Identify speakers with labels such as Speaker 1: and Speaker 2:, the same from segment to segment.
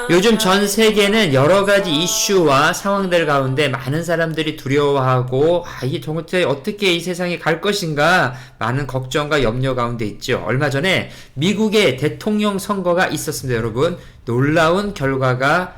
Speaker 1: 요즘 전 세계는 여러 가지 이슈와 상황들 가운데 많은 사람들이 두려워하고 이 도대체 어떻게 이 세상이 갈 것인가 많은 걱정과 염려 가운데 있죠. 얼마 전에 미국의 대통령 선거가 있었습니다. 여러분 놀라운 결과가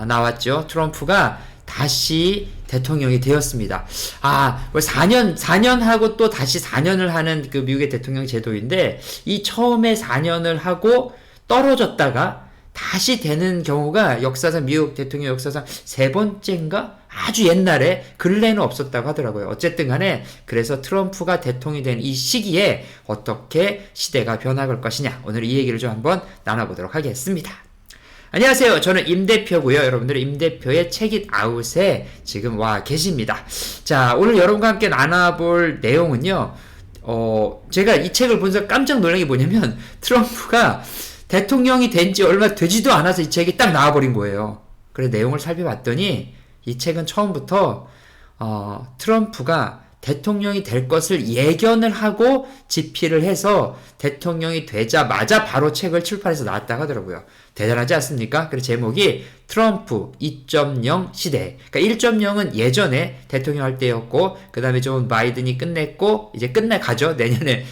Speaker 1: 나왔죠. 트럼프가 다시 대통령이 되었습니다. 4년 하고 또 다시 4년을 하는 그 미국의 대통령 제도인데 이 처음에 4년을 하고 떨어졌다가 다시 되는 경우가 역사상 미국 대통령 역사상 세 번째인가? 아주 옛날에 근래에는 없었다고 하더라고요. 어쨌든 간에 그래서 트럼프가 대통령이 된 이 시기에 어떻게 시대가 변화할 것이냐 오늘 이 얘기를 좀 한번 나눠보도록 하겠습니다. 안녕하세요. 저는 임대표고요. 여러분들은 임대표의 책잇 아웃에 지금 와 계십니다. 자, 오늘 여러분과 함께 나눠볼 내용은요. 제가 이 책을 보면서 깜짝 놀란 게 뭐냐면 트럼프가 대통령이 된 지 얼마 되지도 않아서 이 책이 딱 나와버린 거예요. 그래서 내용을 살펴봤더니 이 책은 처음부터 트럼프가 대통령이 될 것을 예견을 하고 집필을 해서 대통령이 되자마자 바로 책을 출판해서 나왔다고 하더라고요. 대단하지 않습니까? 그래서 제목이 트럼프 2.0 시대. 그러니까 1.0은 예전에 대통령 할 때였고 그 다음에 좀 바이든이 끝냈고 이제 끝내가죠. 내년에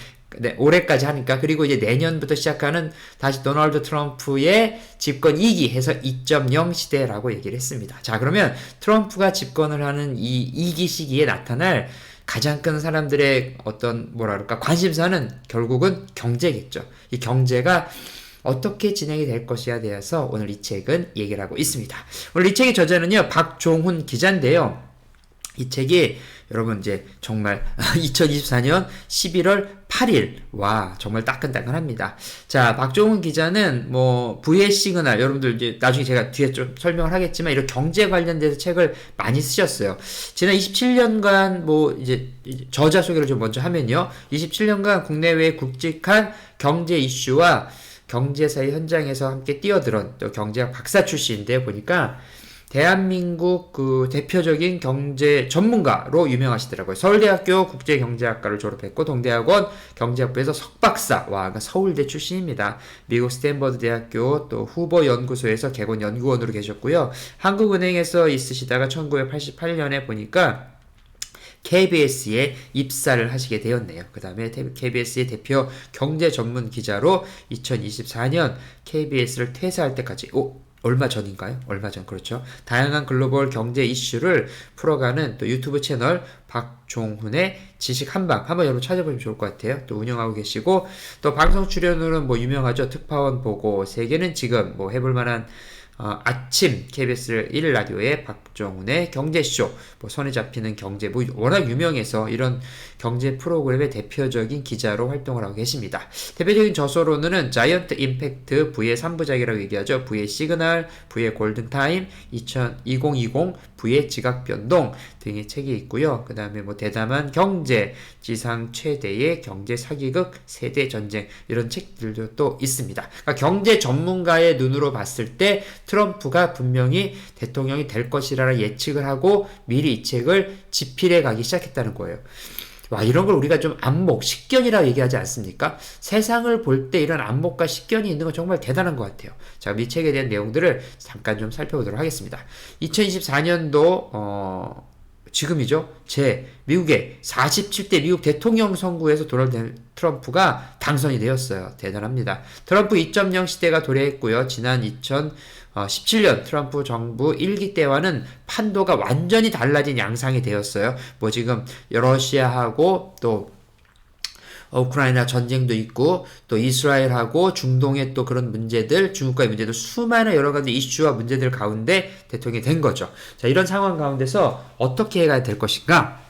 Speaker 1: 올해까지 하니까. 그리고 이제 내년부터 시작하는 다시 도널드 트럼프의 집권 2기 해서 2.0 시대라고 얘기를 했습니다. 자, 그러면 트럼프가 집권을 하는 이 2기 시기에 나타날 가장 큰 사람들의 어떤 관심사는 결국은 경제겠죠. 이 경제가 어떻게 진행이 될 것이야 대해서 오늘 이 책은 얘기를 하고 있습니다. 오늘 이 책의 저자는요, 박종훈 기자인데요. 이 책이 여러분 이제 정말 2024년 11월 8일 와 정말 따끈따끈합니다. 자, 박종훈 기자는 부의 시그널 여러분들 이제 나중에 제가 뒤에 좀 설명을 하겠지만 이런 경제 관련돼서 책을 많이 쓰셨어요. 지난 27년간 이제 저자 소개를 좀 먼저 하면요. 27년간 국내외 굵직한 경제 이슈와 경제사의 현장에서 함께 뛰어들은 또 경제학 박사 출신인데 보니까 대한민국 그 대표적인 경제 전문가로 유명하시더라고요. 서울대학교 국제경제학과를 졸업했고 동대학원 경제학부에서 석박사, 그러니까 서울대 출신입니다. 미국 스탠퍼드 대학교 또 후보 연구소에서 개건 연구원으로 계셨고요. 한국은행에서 있으시다가 1988년에 보니까 KBS에 입사를 하시게 되었네요. 그 다음에 KBS의 대표 경제 전문 기자로 2024년 KBS를 퇴사할 때까지 얼마 전인가요? 얼마 전, 그렇죠. 다양한 글로벌 경제 이슈를 풀어가는 또 유튜브 채널 박종훈의 지식 한번 여러분 찾아보시면 좋을 것 같아요. 또 운영하고 계시고, 또 방송 출연으로는 유명하죠. 특파원 보고, 세계는 지금 해볼 만한 아침 KBS 1라디오의 박종훈의 경제쇼, 손에 잡히는 경제, 워낙 유명해서 이런 경제 프로그램의 대표적인 기자로 활동을 하고 계십니다. 대표적인 저서로는 자이언트 임팩트 V의 3부작이라고 얘기하죠. V의 시그널, V의 골든타임, 2020 V의 지각변동 등의 책이 있고요. 그 다음에 대담한 경제, 지상 최대의 경제 사기극, 세대전쟁 이런 책들도 또 있습니다. 그러니까 경제 전문가의 눈으로 봤을 때 트럼프가 분명히 대통령이 될 것이라는 예측을 하고 미리 이 책을 집필해 가기 시작했다는 거예요. 이런 걸 우리가 좀 안목, 식견이라고 얘기하지 않습니까? 세상을 볼 때 이런 안목과 식견이 있는 건 정말 대단한 것 같아요. 자, 이 책에 대한 내용들을 잠깐 좀 살펴보도록 하겠습니다. 2024년도 지금이죠. 미국의 47대 미국 대통령 선거에서 도널드 트럼프가 당선이 되었어요. 대단합니다. 트럼프 2.0 시대가 도래했고요. 지난 2017년 트럼프 정부 1기 때와는 판도가 완전히 달라진 양상이 되었어요. 지금 러시아하고 또 우크라이나 전쟁도 있고 또 이스라엘하고 중동의 또 그런 문제들, 중국과의 문제들, 수많은 여러 가지 이슈와 문제들 가운데 대통령이 된 거죠. 자, 이런 상황 가운데서 어떻게 해야 될 것인가?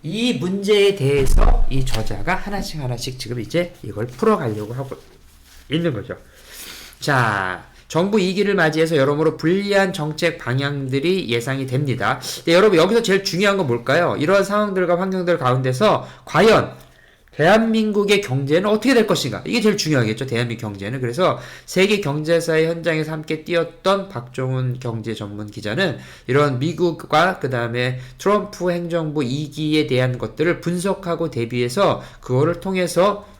Speaker 1: 이 문제에 대해서 이 저자가 하나씩 지금 이제 이걸 풀어가려고 하고 있는 거죠. 자, 정부 2기를 맞이해서 여러모로 불리한 정책 방향들이 예상이 됩니다. 근데 여러분 여기서 제일 중요한 건 뭘까요? 이러한 상황들과 환경들 가운데서 과연 대한민국의 경제는 어떻게 될 것인가? 이게 제일 중요하겠죠. 대한민국 경제는. 그래서 세계 경제사의 현장에서 함께 뛰었던 박종훈 경제 전문 기자는 이런 미국과 그 다음에 트럼프 행정부 2기에 대한 것들을 분석하고 대비해서 그거를 통해서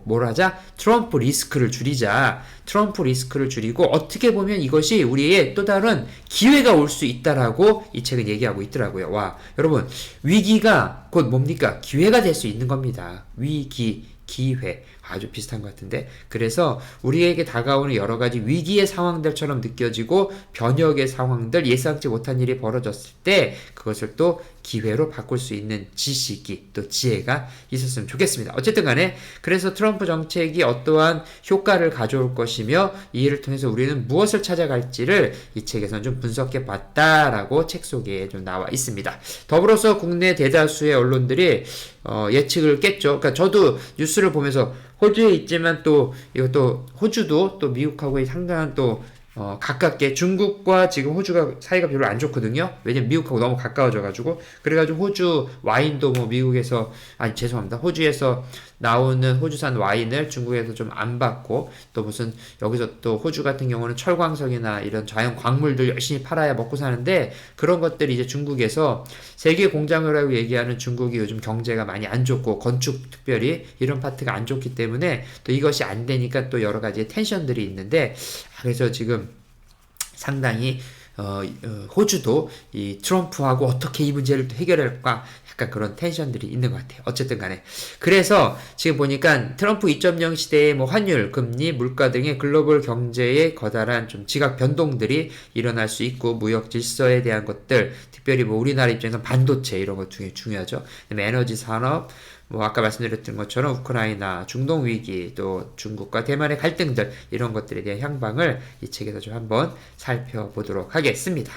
Speaker 1: 뭘 하자? 트럼프 리스크를 줄이자. 트럼프 리스크를 줄이고 어떻게 보면 이것이 우리의 또 다른 기회가 올 수 있다라고 이 책은 얘기하고 있더라고요. 와, 여러분, 위기가 곧 뭡니까? 기회가 될 수 있는 겁니다. 위기, 기회. 아주 비슷한 것 같은데. 그래서 우리에게 다가오는 여러 가지 위기의 상황들처럼 느껴지고 변혁의 상황들, 예상치 못한 일이 벌어졌을 때 그것을 또 기회로 바꿀 수 있는 지식이 또 지혜가 있었으면 좋겠습니다. 어쨌든 간에 그래서 트럼프 정책이 어떠한 효과를 가져올 것이며 이 일을 통해서 우리는 무엇을 찾아갈지를 이 책에서는 좀 분석해 봤다라고 책 속에 좀 나와 있습니다. 더불어서 국내 대다수의 언론들이 예측을 깼죠. 그러니까 저도 뉴스를 보면서 호주에 있지만 또 이것도 호주도 또 미국하고의 상당한 또 가깝게 중국과 지금 호주가 사이가 별로 안 좋거든요. 왜냐면 미국하고 너무 가까워져가지고 그래가지고 호주 와인도 뭐 미국에서 죄송합니다. 호주에서 나오는 호주산 와인을 중국에서 좀 안 받고 또 무슨 여기서 또 호주 같은 경우는 철광석이나 이런 자연 광물들 열심히 팔아야 먹고 사는데 그런 것들이 이제 중국에서 세계 공장이라고 얘기하는 중국이 요즘 경제가 많이 안 좋고 건축 특별히 이런 파트가 안 좋기 때문에 또 이것이 안 되니까 또 여러 가지 텐션들이 있는데 그래서 지금 상당히 호주도 이 트럼프하고 어떻게 이 문제를 해결할까 약간 그런 텐션들이 있는 것 같아요. 어쨌든 간에. 그래서 지금 보니까 트럼프 2.0 시대의 뭐 환율, 금리, 물가 등의 글로벌 경제에 거다란 좀 지각 변동들이 일어날 수 있고 무역 질서에 대한 것들, 특별히 뭐 우리나라 입장에서 반도체 이런 것 중에 중요하죠. 에너지 산업, 뭐 아까 말씀드렸던 것처럼 우크라이나, 중동 위기, 또 중국과 대만의 갈등들 이런 것들에 대한 향방을 이 책에서 좀 한번 살펴보도록 하겠습니다.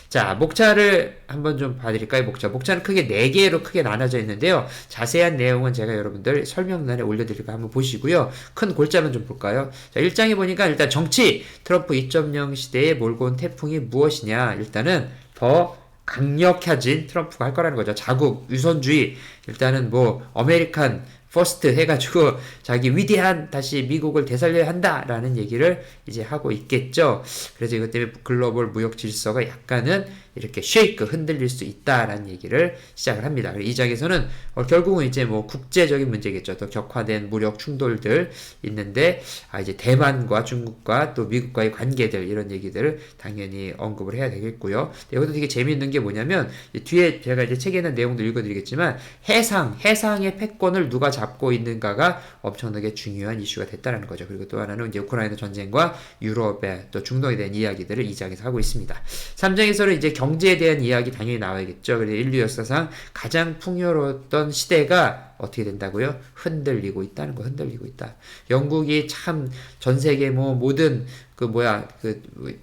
Speaker 1: 자, 목차를 한번 좀 봐드릴까요? 목차는 크게 4개로 크게 나눠져 있는데요. 자세한 내용은 제가 여러분들 설명란에 올려드릴까 한번 보시고요. 큰 골자는 좀 볼까요? 자, 1장에 보니까 일단 정치, 트럼프 2.0 시대에 몰고 온 태풍이 무엇이냐? 일단은 더 강력해진 트럼프가 할 거라는 거죠. 자국, 유선주의, 일단은 뭐, 아메리칸 퍼스트 해가지고 자기 위대한 다시 미국을 되살려야 한다라는 얘기를 이제 하고 있겠죠. 그래서 이것 때문에 글로벌 무역 질서가 약간은 이렇게 쉐이크 흔들릴 수 있다라는 얘기를 시작을 합니다. 이 장에서는 결국은 이제 뭐 국제적인 문제겠죠. 더 격화된 무력 충돌들 있는데 이제 대만과 중국과 또 미국과의 관계들 이런 얘기들을 당연히 언급을 해야 되겠고요. 여기도 되게 재미있는 게 뭐냐면 뒤에 제가 이제 책에 있는 내용도 읽어드리겠지만 해상의 패권을 누가 잡고 있는가가 엄청나게 중요한 이슈가 됐다는 거죠. 그리고 또 하나는 이제 우크라이나 전쟁과 유럽의 또 중동에 대한 이야기들을 이 장에서 하고 있습니다. 3장에서는 이제 경제에 대한 이야기 당연히 나와야겠죠. 그래서 인류 역사상 가장 풍요로웠던 시대가 어떻게 된다고요? 흔들리고 있다는 거, 흔들리고 있다. 영국이 참 전 세계 뭐 모든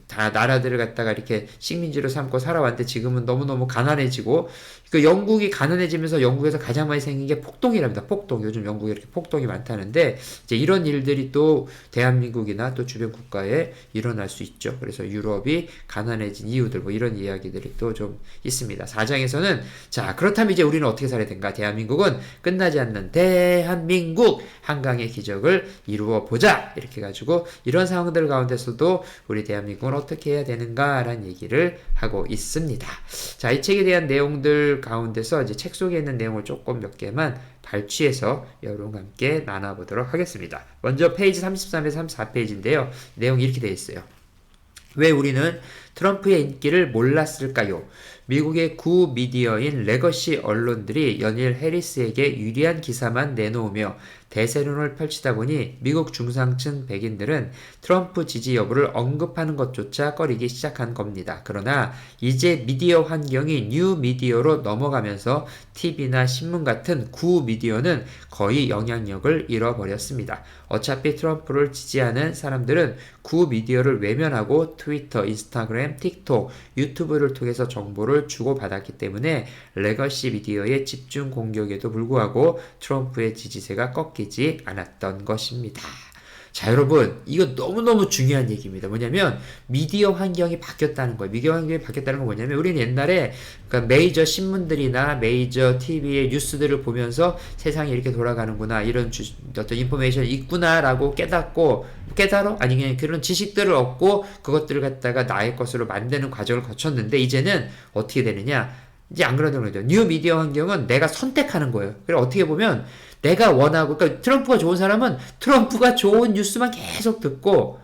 Speaker 1: 다 나라들을 갖다가 이렇게 식민지로 삼고 살아왔는데 지금은 너무너무 가난해지고 그 영국이 가난해지면서 영국에서 가장 많이 생긴 게 폭동이랍니다. 폭동. 요즘 영국에 이렇게 폭동이 많다는데 이제 이런 일들이 또 대한민국이나 또 주변 국가에 일어날 수 있죠. 그래서 유럽이 가난해진 이유들 뭐 이런 이야기들이 또 좀 있습니다. 4장에서는 자, 그렇다면 이제 우리는 어떻게 살아야 된가? 대한민국은 끝나지 않는 대한민국 한강의 기적을 이루어 보자. 이렇게 가지고 이런 상황들 가운데서도 우리 대한민국은 어떻게 해야 되는가라는 얘기를 하고 있습니다. 자, 이 책에 대한 내용들 가운데서 이제 책 속에 있는 내용을 조금 몇 개만 발췌해서 여러분과 함께 나눠보도록 하겠습니다. 먼저 페이지 33에서 34페이지인데요. 내용이 이렇게 되어 있어요. 왜 우리는 트럼프의 인기를 몰랐을까요? 미국의 구 미디어인 레거시 언론들이 연일 해리스에게 유리한 기사만 내놓으며 대세론을 펼치다 보니 미국 중상층 백인들은 트럼프 지지 여부를 언급하는 것조차 꺼리기 시작한 겁니다. 그러나 이제 미디어 환경이 뉴 미디어로 넘어가면서 TV나 신문 같은 구 미디어는 거의 영향력을 잃어버렸습니다. 어차피 트럼프를 지지하는 사람들은 구 미디어를 외면하고 트위터, 인스타그램, 틱톡, 유튜브를 통해서 정보를 주고받았기 때문에 레거시 미디어의 집중 공격에도 불구하고 트럼프의 지지세가 꺾이지 않았던 것입니다. 자, 여러분, 이거 너무너무 중요한 얘기입니다. 뭐냐면 미디어 환경이 바뀌었다는 거예요. 미디어 환경이 바뀌었다는 건 뭐냐면 우리는 옛날에 그러니까 메이저 신문들이나 메이저 TV의 뉴스들을 보면서 세상이 이렇게 돌아가는구나, 이런 어떤 인포메이션이 있구나라고 깨달아? 아니 그냥 그런 지식들을 얻고 그것들을 갖다가 나의 것으로 만드는 과정을 거쳤는데 이제는 어떻게 되느냐? 이제 안 그러는 거죠. 뉴 미디어 환경은 내가 선택하는 거예요. 그래서 어떻게 보면 내가 원하고, 그러니까 트럼프가 좋은 사람은 트럼프가 좋은 뉴스만 계속 듣고,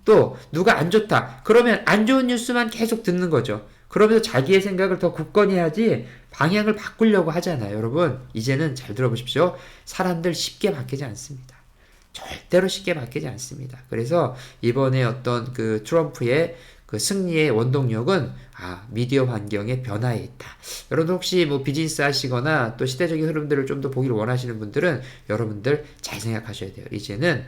Speaker 1: 또 누가 안 좋다. 그러면 안 좋은 뉴스만 계속 듣는 거죠. 그러면서 자기의 생각을 더 굳건히 하지 방향을 바꾸려고 하잖아요. 여러분, 이제는 잘 들어보십시오. 사람들 쉽게 바뀌지 않습니다. 절대로 쉽게 바뀌지 않습니다. 그래서 이번에 어떤 그 트럼프의 그 승리의 원동력은 미디어 환경의 변화에 있다. 여러분 혹시 뭐 비즈니스 하시거나 또 시대적인 흐름들을 좀 더 보기를 원하시는 분들은 여러분들 잘 생각하셔야 돼요. 이제는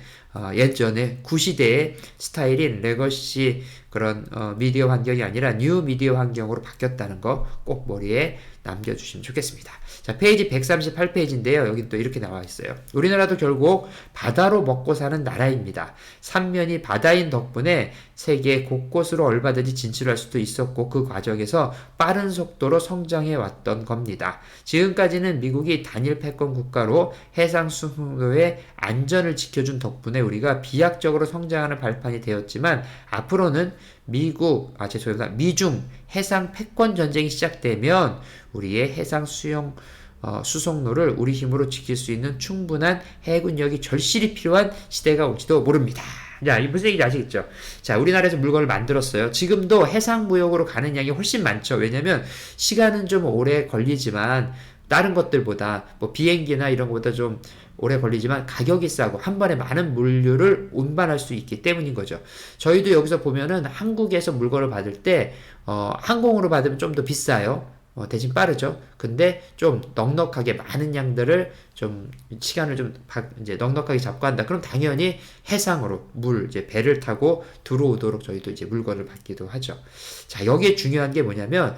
Speaker 1: 예전에 구시대의 스타일인 레거시 그런 미디어 환경이 아니라 뉴 미디어 환경으로 바뀌었다는 거 꼭 머리에 남겨주시면 좋겠습니다. 자, 페이지 138페이지인데요. 여기 또 이렇게 나와 있어요. 우리나라도 결국 바다로 먹고 사는 나라입니다. 삼면이 바다인 덕분에 세계 곳곳으로 얼마든지 진출할 수도 있었고 그 과정에서 빠른 속도로 성장해 왔던 겁니다. 지금까지는 미국이 단일 패권 국가로 해상 수로의 안전을 지켜준 덕분에 우리가 비약적으로 성장하는 발판이 되었지만 앞으로는 미중 해상 패권 전쟁이 시작되면 우리의 해상 수송로를 우리 힘으로 지킬 수 있는 충분한 해군력이 절실히 필요한 시대가 올지도 모릅니다. 자, 이 무슨 얘기인지 아시겠죠? 자, 우리나라에서 물건을 만들었어요. 지금도 해상무역으로 가는 양이 훨씬 많죠. 왜냐면 시간은 좀 오래 걸리지만 다른 것들보다 뭐 비행기나 이런 것보다 좀 오래 걸리지만 가격이 싸고 한 번에 많은 물류를 운반할 수 있기 때문인 거죠. 저희도 여기서 보면은 한국에서 물건을 받을 때 항공으로 받으면 좀 더 비싸요. 대신 빠르죠. 근데 좀 넉넉하게 많은 양들을 좀 시간을 좀 이제 넉넉하게 잡고 한다. 그럼 당연히 해상으로 이제 배를 타고 들어오도록 저희도 이제 물건을 받기도 하죠. 자, 여기에 중요한 게 뭐냐면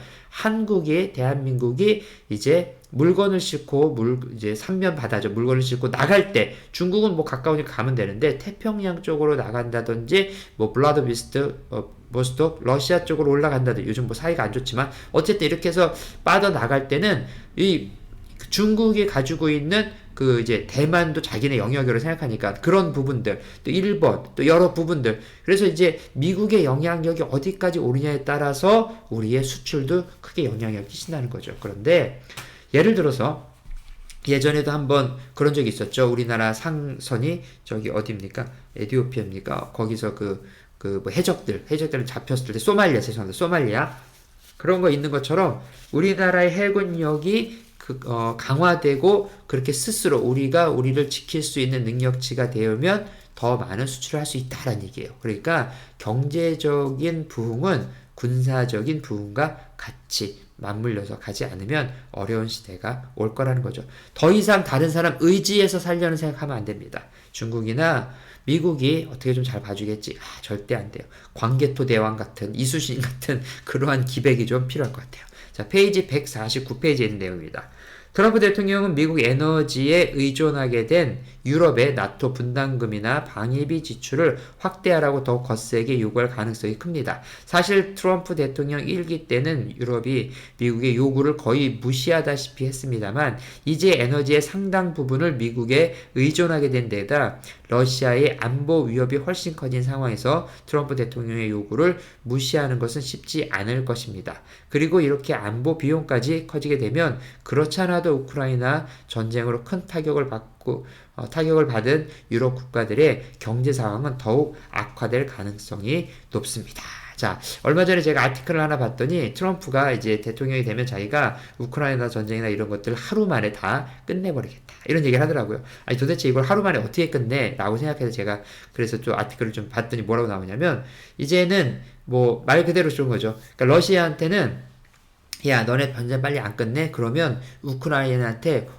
Speaker 1: 대한민국이 이제 물건을 싣고 이제 삼면 바다죠. 물건을 싣고 나갈 때 중국은 뭐 가까우니까 가면 되는데 태평양 쪽으로 나간다든지 뭐 보스톡 러시아 쪽으로 올라간다든지 요즘 뭐 사이가 안 좋지만 어쨌든 이렇게 해서 빠져나갈 때는 이 중국이 가지고 있는 그 이제 대만도 자기네 영역으로 생각하니까 그런 부분들 또 일본 또 여러 부분들 그래서 이제 미국의 영향력이 어디까지 오느냐에 따라서 우리의 수출도 크게 영향을 끼친다는 거죠. 그런데 예를 들어서 예전에도 한번 그런 적이 있었죠. 우리나라 상선이 저기 어디입니까? 에티오피아입니까? 거기서 뭐 해적들 잡혔을 때 소말리아 그런 거 있는 것처럼 우리나라의 해군력이 강화되고 그렇게 스스로 우리를 지킬 수 있는 능력치가 되면 더 많은 수출을 할 수 있다라는 얘기예요. 그러니까 경제적인 부흥은 군사적인 부흥과 같이 맞물려서 가지 않으면 어려운 시대가 올 거라는 거죠. 더 이상 다른 사람 의지해서 살려는 생각하면 안 됩니다. 중국이나 미국이 어떻게 좀 잘 봐주겠지? 절대 안 돼요. 광개토 대왕 같은 이수신 같은 그러한 기백이 좀 필요할 것 같아요. 자, 페이지 149페이지에 있는 내용입니다. 트럼프 대통령은 미국 에너지에 의존하게 된 유럽의 나토 분담금이나 방위비 지출을 확대하라고 더 거세게 요구할 가능성이 큽니다. 사실 트럼프 대통령 1기 때는 유럽이 미국의 요구를 거의 무시하다시피 했습니다만 이제 에너지의 상당 부분을 미국에 의존하게 된 데다 러시아의 안보 위협이 훨씬 커진 상황에서 트럼프 대통령의 요구를 무시하는 것은 쉽지 않을 것입니다. 그리고 이렇게 안보 비용까지 커지게 되면 그렇지 않아도 우크라이나 전쟁으로 큰 타격을 받은 유럽 국가들의 경제 상황은 더욱 악화될 가능성이 높습니다. 자, 얼마 전에 제가 아티클을 하나 봤더니 트럼프가 이제 대통령이 되면 자기가 우크라이나 전쟁이나 이런 것들을 하루 만에 다 끝내버리겠다. 이런 얘기를 하더라고요. 아니, 도대체 이걸 하루 만에 어떻게 끝내? 라고 생각해서 제가 그래서 또 아티클을 좀 봤더니 뭐라고 나오냐면 이제는 뭐 말 그대로 좋은 거죠. 그러니까 러시아한테는 야, 너네 전쟁 빨리 안 끝내? 그러면 우크라이나한테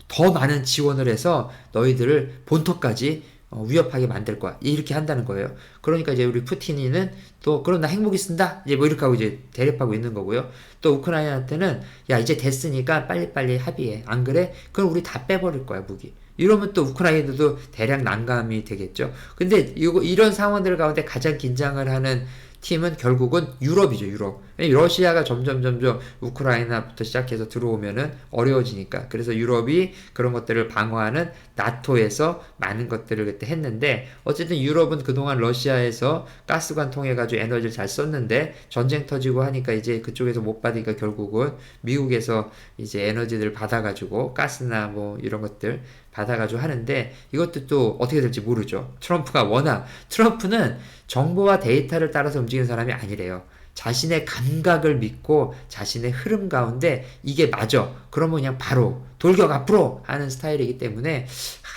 Speaker 1: 더 많은 지원을 해서 너희들을 본토까지 위협하게 만들 거야. 이렇게 한다는 거예요. 그러니까 이제 우리 푸틴이는 또 그럼 나 핵무기 쓴다? 이제 뭐 이렇게 하고 이제 대립하고 있는 거고요. 또 우크라이나한테는 야, 이제 됐으니까 빨리빨리 합의해. 안 그래? 그럼 우리 다 빼버릴 거야, 무기. 이러면 또 우크라이나도 대략 난감이 되겠죠. 근데 이런 상황들 가운데 가장 긴장을 하는 팀은 결국은 유럽이죠, 유럽. 러시아가 점점 우크라이나부터 시작해서 들어오면은 어려워지니까. 그래서 유럽이 그런 것들을 방어하는 나토에서 많은 것들을 그때 했는데, 어쨌든 유럽은 그동안 러시아에서 가스관 통해가지고 에너지를 잘 썼는데, 전쟁 터지고 하니까 이제 그쪽에서 못 받으니까 결국은 미국에서 이제 에너지를 받아가지고 가스나 뭐 이런 것들 받아가지고 하는데 이것도 또 어떻게 될지 모르죠. 트럼프는 정보와 데이터를 따라서 움직이는 사람이 아니래요. 자신의 감각을 믿고 자신의 흐름 가운데 이게 맞아. 그러면 그냥 바로 돌격 앞으로 하는 스타일이기 때문에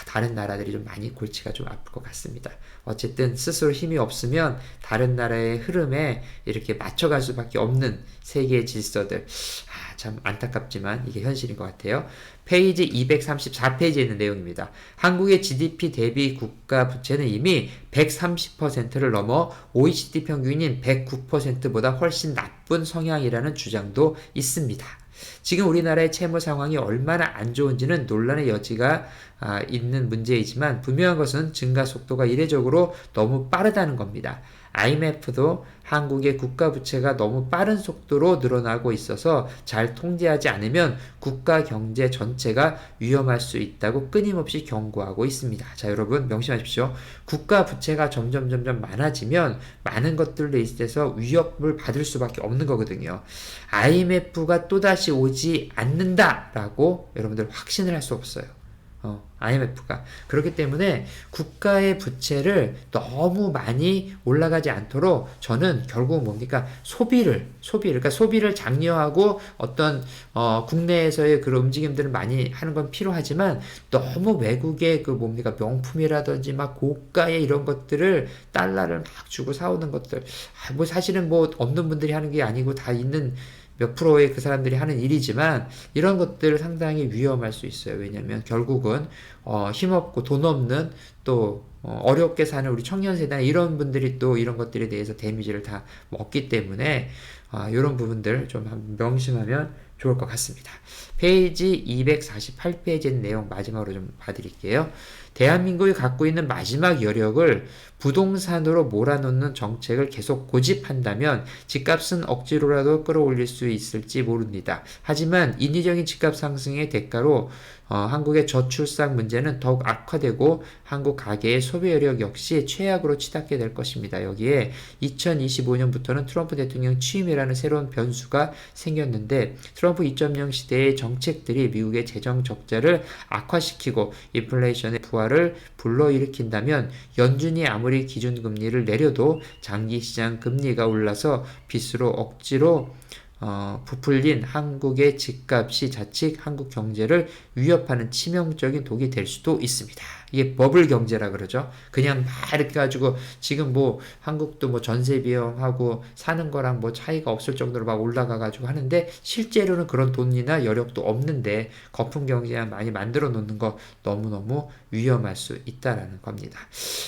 Speaker 1: 다른 나라들이 좀 많이 골치가 좀 아플 것 같습니다. 어쨌든 스스로 힘이 없으면 다른 나라의 흐름에 이렇게 맞춰갈 수밖에 없는 세계의 질서들. 참 안타깝지만 이게 현실인 것 같아요. 페이지 234페이지에 있는 내용입니다. 한국의 GDP 대비 국가 부채는 이미 130%를 넘어 OECD 평균인 109%보다 훨씬 나쁜 성향이라는 주장도 있습니다. 지금 우리나라의 채무 상황이 얼마나 안 좋은지는 논란의 여지가 있는 문제이지만 분명한 것은 증가 속도가 이례적으로 너무 빠르다는 겁니다. IMF도 한국의 국가 부채가 너무 빠른 속도로 늘어나고 있어서 잘 통제하지 않으면 국가 경제 전체가 위험할 수 있다고 끊임없이 경고하고 있습니다. 자, 여러분 명심하십시오. 국가 부채가 점점 많아지면 많은 것들에 있어서 위협을 받을 수밖에 없는 거거든요. IMF가 또다시 오지 않는다라고 여러분들 확신을 할 수 없어요. IMF가. 그렇기 때문에 국가의 부채를 너무 많이 올라가지 않도록 저는 결국 뭡니까? 그러니까 소비를 장려하고 어떤, 국내에서의 그런 움직임들을 많이 하는 건 필요하지만 너무 외국의 그 뭡니까? 명품이라든지 막 고가의 이런 것들을 달러를 막 주고 사오는 것들. 뭐 사실은 뭐 없는 분들이 하는 게 아니고 다 있는 몇 프로의 그 사람들이 하는 일이지만 이런 것들 상당히 위험할 수 있어요. 왜냐면 결국은 힘없고 돈 없는 또 어렵게 사는 우리 청년 세대 이런 분들이 또 이런 것들에 대해서 데미지를 다 먹기 때문에 이런 부분들 좀 명심하면 좋을 것 같습니다. 페이지 248페이지 내용 마지막으로 좀 봐드릴게요. 대한민국이 갖고 있는 마지막 여력을 부동산으로 몰아넣는 정책을 계속 고집한다면 집값은 억지로라도 끌어올릴 수 있을지 모릅니다. 하지만 인위적인 집값 상승의 대가로 한국의 저출산 문제는 더욱 악화되고 한국 가계의 소비 여력 역시 최악으로 치닫게 될 것입니다. 여기에 2025년부터는 트럼프 대통령 취임이라는 새로운 변수가 생겼는데 트럼프 2.0 시대의 정책들이 미국의 재정 적자를 악화시키고 인플레이션의 부활을 불러일으킨다면 연준이 아무리 기준금리를 내려도 장기시장 금리가 올라서 빚으로 억지로 부풀린 한국의 집값이 자칫 한국 경제를 위협하는 치명적인 독이 될 수도 있습니다. 이게 버블 경제라 그러죠. 그냥 막 이렇게 가지고 지금 뭐 한국도 뭐 전세 비용하고 사는 거랑 뭐 차이가 없을 정도로 막 올라가 가지고 하는데 실제로는 그런 돈이나 여력도 없는데 거품 경제만 많이 만들어 놓는 거 너무너무 위험할 수 있다라는 겁니다.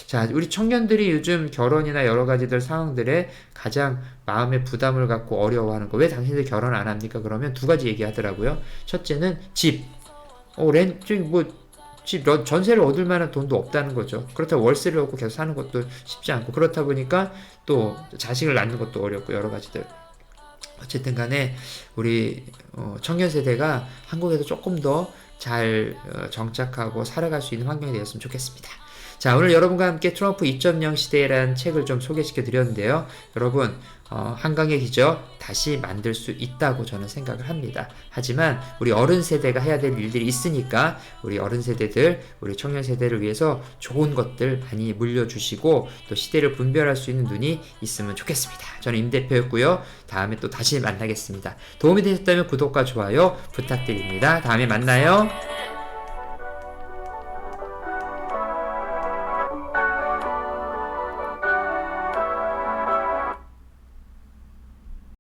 Speaker 1: 자, 우리 청년들이 요즘 결혼이나 여러 가지들 상황들에 가장 마음의 부담을 갖고 어려워하는 거. 왜 당신들 결혼 안 합니까? 그러면 두 가지 얘기하더라고요. 첫째는 집. 전세를 얻을 만한 돈도 없다는 거죠. 그렇다고 월세를 얻고 계속 사는 것도 쉽지 않고, 그렇다 보니까 또 자식을 낳는 것도 어렵고, 여러 가지들. 어쨌든 간에, 우리, 청년 세대가 한국에서 조금 더 잘 정착하고 살아갈 수 있는 환경이 되었으면 좋겠습니다. 자, 오늘 여러분과 함께 트럼프 2.0 시대라는 책을 좀 소개시켜 드렸는데요. 여러분, 한강의 기적 다시 만들 수 있다고 저는 생각을 합니다. 하지만 우리 어른 세대가 해야 될 일들이 있으니까 우리 어른 세대들, 우리 청년 세대를 위해서 좋은 것들 많이 물려주시고 또 시대를 분별할 수 있는 눈이 있으면 좋겠습니다. 저는 임 대표였고요. 다음에 또 다시 만나겠습니다. 도움이 되셨다면 구독과 좋아요 부탁드립니다. 다음에 만나요.